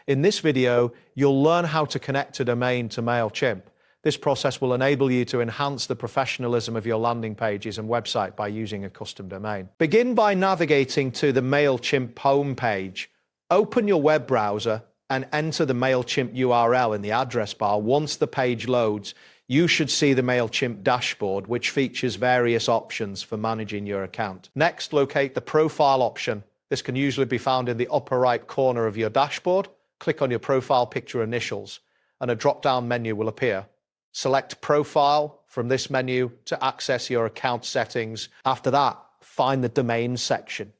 In this video, you'll learn how to connect a domain to MailChimp. This process will enable you to enhance the professionalism of your landing pages and website by using a custom domain. Begin by navigating to the MailChimp homepage. Open your web browser and enter the MailChimp URL in the address bar. Once the page loads, you should see the MailChimp dashboard, which features various options for managing your account. Next, locate the profile option. This can usually be found in the upper right corner of your dashboard. Click on your profile picture initials and a drop-down menu will appear. Select Profile from this menu to access your account settings. After that, find the Domain section.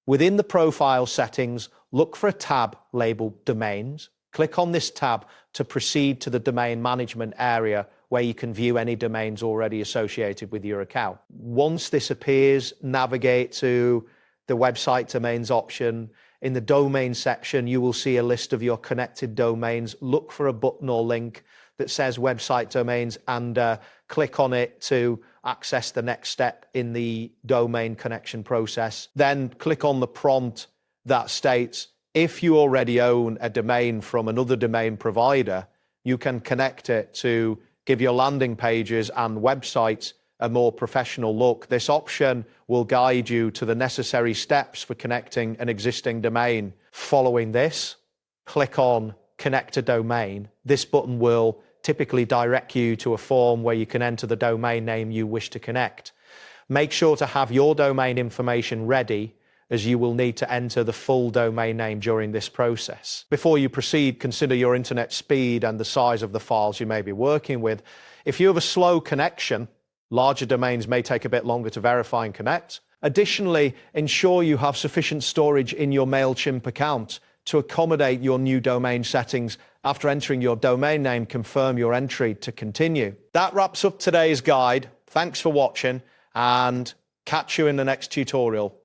Within the Profile settings, look for a tab labeled Domains. Click on this tab to proceed to the Domain Management area where you can view any domains already associated with your account. Once this appears, navigate to the Website Domains option. In the Domain section, you will see a list of your connected domains. Look for a button or link that says Website Domains and click on it to access the next step in the domain connection process. Then click on the prompt that states, if you already own a domain from another domain provider, you can connect it to give your landing pages and websites a more professional look. This option will guide you to the necessary steps for connecting an existing domain. Following this, click on Connect a Domain. This button will typically direct you to a form where you can enter the domain name you wish to connect. Make sure to have your domain information ready, as you will need to enter the full domain name during this process. Before you proceed, consider your internet speed and the size of the files you may be working with. If you have a slow connection, larger domains may take a bit longer to verify and connect. Additionally, ensure you have sufficient storage in your MailChimp account to accommodate your new domain settings. After entering your domain name, confirm your entry to continue. That wraps up today's guide. Thanks for watching and catch you in the next tutorial.